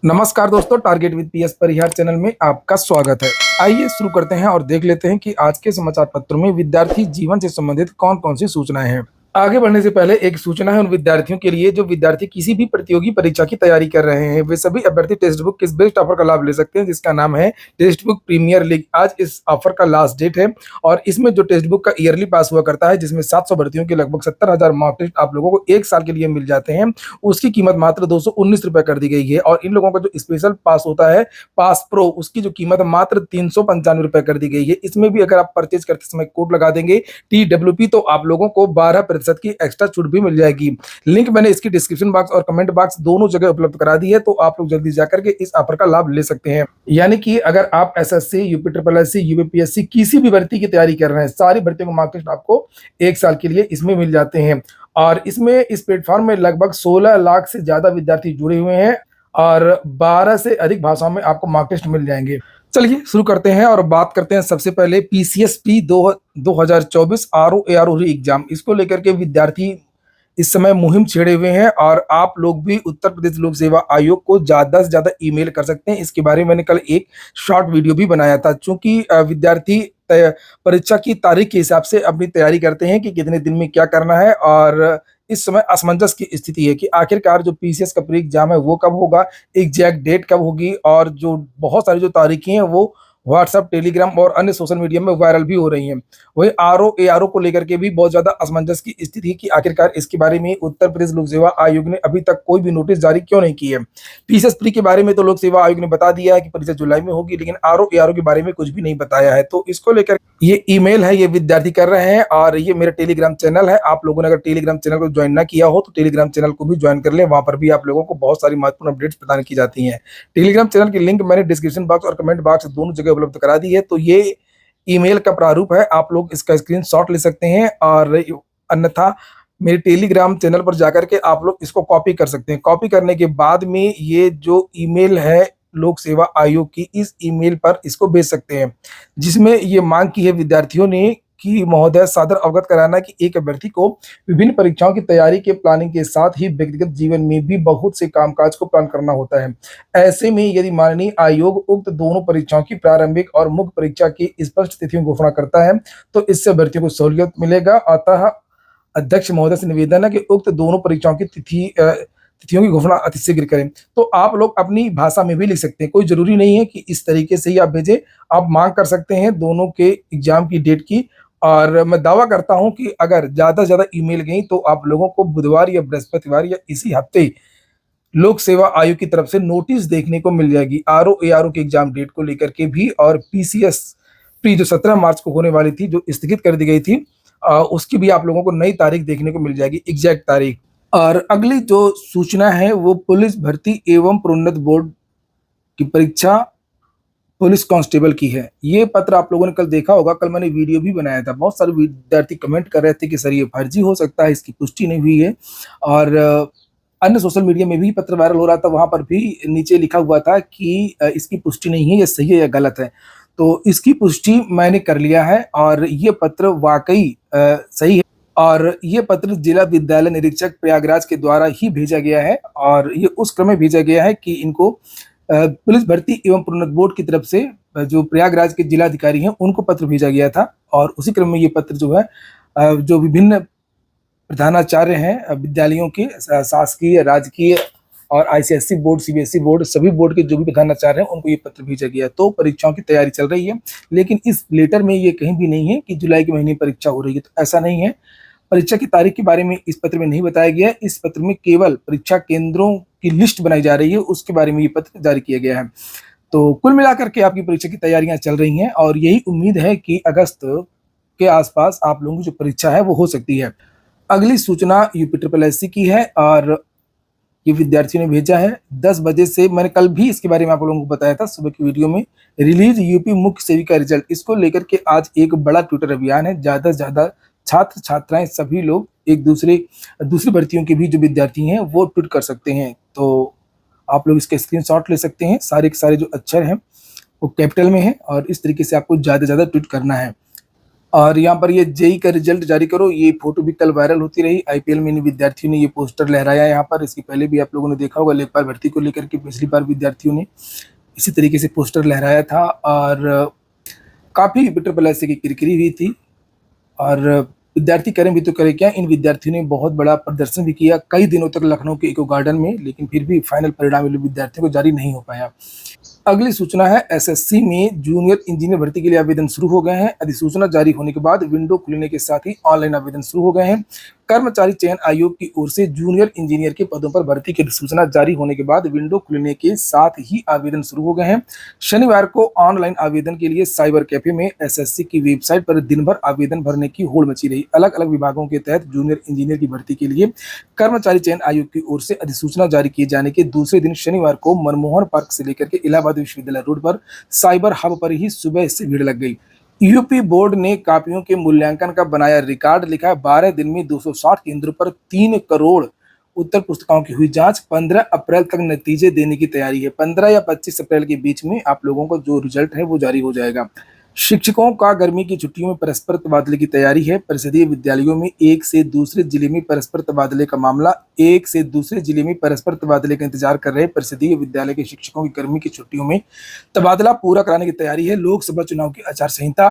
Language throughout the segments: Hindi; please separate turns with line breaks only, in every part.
नमस्कार दोस्तों, target with PS Parihar channel में आपका स्वागत है। आइए शुरू करते हैं और देख लेते हैं कि आज के समाचार पत्रों में विद्यार्थी जीवन से संबंधित कौन कौन सी सूचनाएं हैं। आगे बढ़ने से पहले एक सूचना है उन विद्यार्थियों के लिए जो विद्यार्थी किसी भी प्रतियोगी परीक्षा की तैयारी कर रहे हैं। वे सभी अभ्यर्थी टेक्स्ट बुक किस बेस्ट ऑफर का लाभ ले सकते हैं, जिसका नाम है टेक्स्ट बुक प्रीमियर लीग। आज इस ऑफर का लास्ट डेट है और इसमें जो टेक्स्ट बुक का ईयरली पास हुआ करता है, जिसमें 700 भर्तियों के लगभग 70,000 मॉक टेस्ट आप लोगों को 1 साल के लिए मिल जाते हैं, उसकी कीमत मात्र 219 रुपए कर दी गई है। और इन लोगों का जो स्पेशल पास होता है, पास प्रो, उसकी जो कीमत मात्र 395 रुपए कर दी गई है। इसमें भी अगर आप परचेज करते समय कोड लगा देंगे TWP तो आप लोगों को 12% की एक्स्ट्रा छूट भी मिल जाएगी। लिंक मैंने इसकी डिस्क्रिप्शन बॉक्स और कमेंट बॉक्स दोनों जगह उपलब्ध करा दी है, तो आप लोग जल्दी जाकर के इस ऑफर का लाभ ले सकते हैं। यानी कि अगर आप SSC, UPSSC, UPSC किसी भी भर्ती की तैयारी कर रहे हैं, सारी भर्तियों को मार्क टेस्ट आपको 1 साल के लिए इसमें मिल जाते हैं। और इसमें इस प्लेटफॉर्म में लगभग 16 लाख से ज्यादा विद्यार्थी जुड़े हुए हैं और 12 से अधिक भाषाओं में आपको मार्क टेस्ट मिल जाएंगे। चलिए शुरू करते हैं और बात करते हैं सबसे पहले PCSP 2024 RO एग्जाम। इसको लेकर के विद्यार्थी इस समय मुहिम छेड़े हुए हैं और आप लोग भी उत्तर प्रदेश लोक सेवा आयोग को ज्यादा से ज्यादा ईमेल कर सकते हैं। इसके बारे में मैंने कल एक शॉर्ट वीडियो भी बनाया था। चूंकि विद्यार्थी परीक्षा की तारीख के हिसाब से अपनी तैयारी करते हैं कि कितने दिन में क्या करना है, और इस समय असमंजस की स्थिति है कि आखिरकार जो PCS का प्री एग्जाम है वो कब होगा, एग्जैक्ट डेट कब होगी, और जो बहुत सारी जो तारीखें हैं वो व्हाट्सएप, टेलीग्राम और अन्य सोशल मीडिया में वायरल भी हो रही हैं। वही RO को लेकर के भी बहुत ज्यादा असमंजस की स्थिति है कि आखिरकार इसके बारे में उत्तर प्रदेश लोक सेवा आयोग ने अभी तक कोई भी नोटिस जारी क्यों नहीं की है। PCS प्री के बारे में तो लोक सेवा आयोग ने बता दिया है कि परीक्षा जुलाई में होगी, लेकिन RO के बारे में कुछ भी नहीं बताया है। तो इसको लेकर ये ईमेल है, ये विद्यार्थी कर रहे हैं। और ये मेरा टेलीग्राम चैनल है, आप लोगों ने अगर टेलीग्राम चैनल को ज्वाइन ना किया हो तो टेलीग्राम चैनल को भी ज्वाइन कर लें। वहां पर भी आप लोगों को बहुत सारी महत्वपूर्ण अपडेट्स प्रदान की जाती हैं। टेलीग्राम चैनल की लिंक मैंने डिस्क्रिप्शन बॉक्स और कमेंट बॉक्स दोनों जगह उपलब्ध करा दी है। तो ये ईमेल का प्रारूप है, आप लोग इसका स्क्रीनशॉट ले सकते हैं और अन्यथा मेरे टेलीग्राम चैनल पर जाकर के आप लोग इसको कॉपी कर सकते हैं। कॉपी करने के बाद में ये जो ईमेल है लोक सेवा आयोग की, इस ईमेल पर इसको भेज सकते हैं, जिसमें ये मांग की है विद्यार्थियों ने कि महोदय सादर अवगत कराना कि एक अभ्यर्थी को विभिन्न परीक्षाओं की तैयारी के प्लानिंग के साथ ही व्यक्तिगत जीवन में भी बहुत से कामकाज को प्लान करना होता है। ऐसे में यदि माननीय आयोग उक्त दोनों परीक्षाओं की प्रारंभिक और मुख्य परीक्षा की स्पष्ट तिथियों की घोषणा करता है तो इससे अभ्यर्थियों को सहूलियत मिलेगा। अतः अध्यक्ष महोदय से निवेदन है कि उक्त दोनों परीक्षाओं की तिथियों की घोषणा अतिशीघ्र करें। तो आप लोग अपनी भाषा में भी लिख सकते हैं, कोई जरूरी नहीं है कि इस तरीके से ही आप भेजें। आप मांग कर सकते हैं दोनों के एग्जाम की डेट की। और मैं दावा करता हूं कि अगर ज्यादा से ज्यादा ईमेल गई तो आप लोगों को बुधवार या बृहस्पतिवार या इसी हफ्ते लोक सेवा आयोग की तरफ से नोटिस देखने को मिल जाएगी RO के एग्जाम डेट को लेकर के भी। और PCS प्री जो 17 मार्च को होने वाली थी, जो स्थगित कर दी गई थी, उसकी भी आप लोगों को नई तारीख देखने को मिल जाएगी, एग्जैक्ट तारीख। और अगली जो सूचना है वो पुलिस भर्ती एवं प्रोन्नत बोर्ड की परीक्षा पुलिस कांस्टेबल की है। ये पत्र आप लोगों ने कल देखा होगा, कल मैंने वीडियो भी बनाया था। बहुत सारे विद्यार्थी कमेंट कर रहे थे कि सर ये फर्जी हो सकता है, इसकी पुष्टि नहीं हुई है। और अन्य सोशल मीडिया में भी पत्र वायरल हो रहा था, वहां पर भी नीचे लिखा हुआ था कि इसकी पुष्टि नहीं है, ये सही है या गलत है। तो इसकी पुष्टि मैंने कर लिया है और ये पत्र वाकई सही है। और ये पत्र जिला विद्यालय निरीक्षक प्रयागराज के द्वारा ही भेजा गया है और ये उस क्रम में भेजा गया है कि इनको पुलिस भर्ती एवं प्रोन्नत बोर्ड की तरफ से जो प्रयागराज के जिलाधिकारी हैं उनको पत्र भेजा गया था। और उसी क्रम में ये पत्र जो है जो विभिन्न प्रधानाचार्य हैं विद्यालयों के, शासकीय, राजकीय और ICSE बोर्ड, CBSE बोर्ड, सभी बोर्ड के जो भी प्रधानाचार्य हैं उनको ये पत्र भेजा गया। तो परीक्षाओं की तैयारी चल रही है, लेकिन इस लेटर में ये कहीं भी नहीं है कि जुलाई के महीने परीक्षा हो रही है। तो ऐसा नहीं है, परीक्षा की तारीख के बारे में इस पत्र में नहीं बताया गया है। इस पत्र में केवल परीक्षा केंद्रों की लिस्ट बनाई जा रही है, उसके बारे में ये पत्र जारी किया गया है। तो कुल मिलाकर के आपकी परीक्षा की तैयारियां चल रही हैं और यही उम्मीद है कि अगस्त के आसपास आप लोगों की जो परीक्षा है वो हो सकती है। अगली सूचना UPSSC की है और ये विद्यार्थियों ने भेजा है 10 बजे से। मैंने कल भी इसके बारे में आप लोगों को बताया था सुबह की वीडियो में। रिलीज यूपी मुख्य सेविका रिजल्ट, इसको लेकर के आज एक बड़ा ट्विटर अभियान है। ज्यादा से ज्यादा छात्र छात्राएं सभी लोग एक दूसरी भर्तियों के भी जो विद्यार्थी हैं वो ट्वीट कर सकते हैं। तो आप लोग इसके स्क्रीनशॉट ले सकते हैं। सारे जो अक्षर हैं वो कैपिटल में है और इस तरीके से आपको ज्यादा से ज्यादा ट्वीट करना है। और यहाँ पर ये जेई का रिजल्ट जारी करो, ये फोटो भी कल वायरल होती रही। आईपीएल में इन विद्यार्थियों ने ये पोस्टर लहराया यहाँ पर। इसके पहले भी आप लोगों ने देखा होगा लेखपाल भर्ती को लेकर के पिछली बार विद्यार्थियों ने इसी तरीके से पोस्टर लहराया था और काफी बिटर बल ऐसे की किरकिरी हुई थी। और विद्यार्थी करें भी तो करें क्या, इन विद्यार्थियों ने बहुत बड़ा प्रदर्शन भी किया कई दिनों तक लखनऊ के इको गार्डन में, लेकिन फिर भी फाइनल परिणाम विद्यार्थियों को जारी नहीं हो पाया। अगली सूचना है, एसएससी में जूनियर इंजीनियर भर्ती के लिए आवेदन शुरू हो गए हैं। अधिसूचना जारी होने के बाद विंडो खुलने के साथ ही ऑनलाइन आवेदन शुरू हो गए हैं। कर्मचारी चयन आयोग की ओर से जूनियर इंजीनियर के पदों पर भर्ती की अधिसूचना जारी होने के बाद विंडो खुलने के साथ ही आवेदन शुरू हो गए हैं। शनिवार को ऑनलाइन आवेदन के लिए साइबर कैफे में एसएससी की वेबसाइट पर दिन भर आवेदन भरने की होड़ मची रही। अलग अलग विभागों के तहत जूनियर इंजीनियर की भर्ती के लिए कर्मचारी चयन आयोग की ओर से अधिसूचना जारी किए जाने के दूसरे दिन शनिवार को मनमोहन पार्क से लेकर के इलाहाबाद विश्वविद्यालय रोड पर साइबर हब पर ही सुबह से भीड़ लग गई। यूपी बोर्ड ने कापियों के मूल्यांकन का बनाया रिकॉर्ड, लिखा 12 दिन में 260 केंद्रों पर 3 करोड़ उत्तर पुस्तिकाओं की हुई जांच। 15 अप्रैल तक नतीजे देने की तैयारी है। 15 या 25 अप्रैल के बीच में आप लोगों को जो रिजल्ट है वो जारी हो जाएगा। शिक्षकों का गर्मी की छुट्टियों में परस्पर तबादले की तैयारी है। परिषदीय विद्यालयों में एक से दूसरे जिले में परस्पर तबादले का मामला। एक से दूसरे जिले में परस्पर तबादले का इंतजार कर रहे परिषदीय विद्यालय के शिक्षकों की गर्मी की छुट्टियों में तबादला पूरा कराने की तैयारी है। लोकसभा चुनाव की आचार संहिता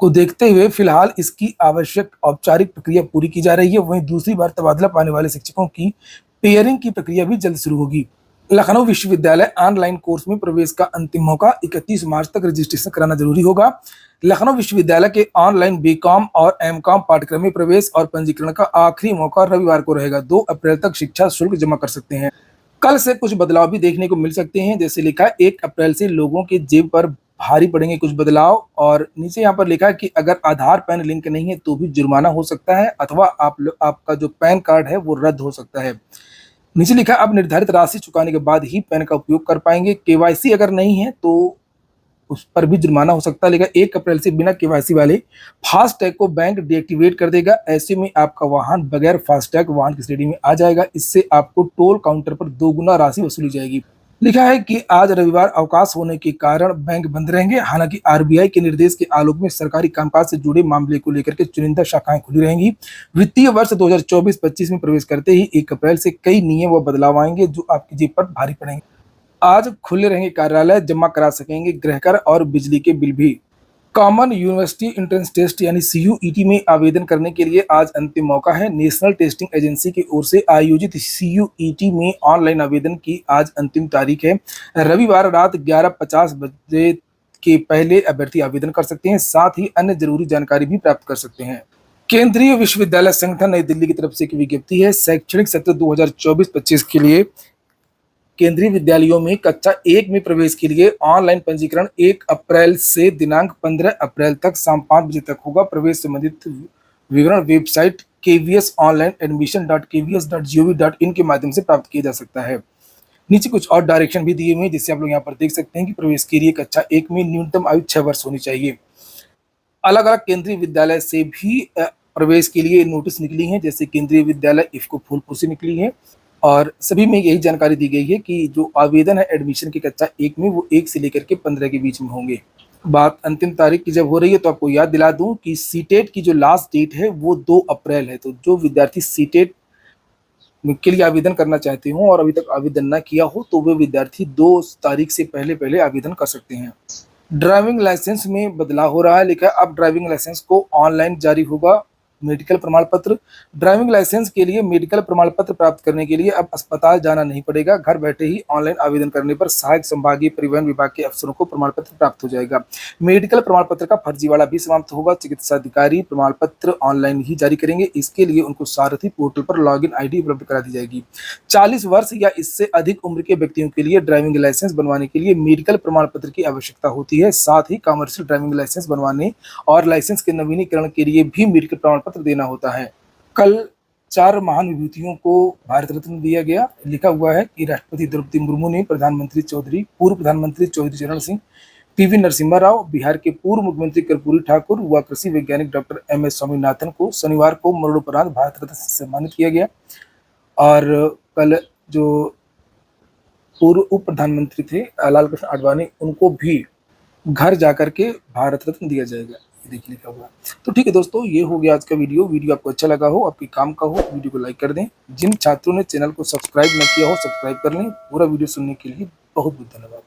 को देखते हुए फिलहाल इसकी आवश्यक औपचारिक प्रक्रिया पूरी की जा रही है। वहीं दूसरी बार तबादला पाने वाले शिक्षकों की पेयरिंग की प्रक्रिया भी जल्द शुरू होगी। लखनऊ विश्वविद्यालय ऑनलाइन कोर्स में प्रवेश का अंतिम मौका, 31 मार्च तक रजिस्ट्रेशन कराना जरूरी होगा। लखनऊ विश्वविद्यालय के ऑनलाइन बीकॉम और एमकॉम पाठ्यक्रम में प्रवेश और पंजीकरण का आखिरी मौका रविवार को रहेगा। 2 अप्रैल तक शिक्षा शुल्क जमा कर सकते हैं। कल से कुछ बदलाव भी देखने को मिल सकते हैं, जैसे लिखा है 1 अप्रैल से लोगों के जेब पर भारी पड़ेंगे कुछ बदलाव। और नीचे यहाँ पर लिखा है कि अगर आधार पैन लिंक नहीं है तो भी जुर्माना हो सकता है, अथवा आपका जो पैन कार्ड है वो रद्द हो सकता है। नीचे लिखा अब निर्धारित राशि चुकाने के बाद ही पैन का उपयोग कर पाएंगे। केवाईसी अगर नहीं है तो उस पर भी जुर्माना हो सकता है। लेकिन 1 अप्रैल से बिना केवाईसी वाले फास्टैग को बैंक डीएक्टिवेट कर देगा। ऐसे में आपका वाहन बगैर फास्टैग वाहन की श्रेणी में आ जाएगा। इससे आपको टोल काउंटर पर 2 गुना राशि वसूली जाएगी। लिखा है कि आज रविवार अवकाश होने के कारण बैंक बंद रहेंगे। हालांकि आरबीआई के निर्देश के आलोक में सरकारी कामकाज से जुड़े मामले को लेकर के चुनिंदा शाखाएं खुली रहेंगी। वित्तीय वर्ष 2024-25 में प्रवेश करते ही 1 अप्रैल से कई नियम व बदलाव आएंगे जो आपकी जेब पर भारी पड़ेंगे। आज खुले रहेंगे कार्यालय, जमा करा सकेंगे गृहकर और बिजली के बिल भी। कॉमन यूनिवर्सिटी एंट्रेंस टेस्ट यानी सीयूईटी में आवेदन करने के लिए आज अंतिम मौका है। नेशनल टेस्टिंग एजेंसी की ओर से आयोजित सीयूईटी में ऑनलाइन आवेदन की आज अंतिम तारीख है। रविवार रात 11:50 बजे के पहले अभ्यर्थी आवेदन कर सकते हैं। साथ ही अन्य जरूरी जानकारी भी प्राप्त कर सकते हैं। केंद्रीय विश्वविद्यालय संगठन नई दिल्ली की तरफ से एक विज्ञप्ति है। शैक्षणिक सत्र 2024-25 के लिए केंद्रीय विद्यालयों में कक्षा 1 में प्रवेश के लिए ऑनलाइन पंजीकरण 1 अप्रैल से दिनांक 15 अप्रैल तक शाम 5 बजे तक होगा। प्रवेश संबंधित विवरण वेबसाइट kvsonline.admissions.kvs.gov.in के माध्यम से प्राप्त किया जा सकता है। नीचे कुछ और डायरेक्शन भी दिए हुए हैं जिससे आप लोग यहाँ पर देख सकते हैं कि प्रवेश के लिए कक्षा 1 में न्यूनतम आयु 6 वर्ष होनी चाहिए। अलग अलग केंद्रीय विद्यालय से भी प्रवेश के लिए नोटिस निकली हैं, जैसे केंद्रीय विद्यालय इफ्को फूलपुर से निकली है। और सभी में यही जानकारी दी गई है कि जो आवेदन है एडमिशन की कक्षा 1 में वो 1 से लेकर के 15 के बीच में होंगे। बात अंतिम तारीख की जब हो रही है तो आपको याद दिला दूं कि सीटेट की जो लास्ट डेट है वो 2 अप्रैल है। तो जो विद्यार्थी सीटेट के लिए आवेदन करना चाहते हो और अभी तक आवेदन ना किया हो तो वे विद्यार्थी 2 तारीख से पहले पहले आवेदन कर सकते हैं। ड्राइविंग लाइसेंस में बदलाव हो रहा है। लिखा है अब ड्राइविंग लाइसेंस को ऑनलाइन जारी होगा मेडिकल प्रमाण पत्र। ड्राइविंग लाइसेंस के लिए मेडिकल प्रमाण पत्र प्राप्त करने के लिए अब अस्पताल जाना नहीं पड़ेगा। घर बैठे ही ऑनलाइन आवेदन करने पर सहायक संभागीय परिवहन विभाग के अफसरों को प्रमाण पत्र प्राप्त हो जाएगा। मेडिकल प्रमाण पत्र का फर्जीवाड़ा भी समाप्त होगा। चिकित्सा अधिकारी प्रमाण पत्र ऑनलाइन ही जारी करेंगे। इसके लिए उनको सारथी पोर्टल पर लॉगिन आईडी उपलब्ध करा दी जाएगी। 40 वर्ष या इससे अधिक उम्र के व्यक्तियों के लिए ड्राइविंग लाइसेंस बनवाने के लिए मेडिकल प्रमाण पत्र की आवश्यकता होती है। साथ ही कमर्शियल ड्राइविंग लाइसेंस बनवाने और लाइसेंस के नवीनीकरण के लिए भी मेडिकल प्रमाण पत्र देना होता है। कल 4 महान विभूतियों को भारत रत्न दिया गया। लिखा हुआ है कि राष्ट्रपति द्रौपदी मुर्मू ने पूर्व प्रधानमंत्री चौधरी चरण सिंह, पीवी नरसिम्हा राव, बिहार के पूर्व मुख्यमंत्री कर्पूरी ठाकुर व कृषि वैज्ञानिक डॉक्टर एम.एस. स्वामीनाथन को शनिवार को मरणोपरांत भारत रत्न से सम्मानित किया गया। और कल जो पूर्व उप प्रधानमंत्री थे लाल कृष्ण आडवाणी, उनको भी घर जाकर के भारत रत्न दिया जाएगा। देखिए लिखा हुआ है। तो ठीक है दोस्तों, ये हो गया आज का वीडियो आपको अच्छा लगा हो, आपके काम का हो, वीडियो को लाइक कर दें। जिन छात्रों ने चैनल को सब्सक्राइब न किया हो, सब्सक्राइब कर लें। पूरा वीडियो सुनने के लिए बहुत बहुत धन्यवाद।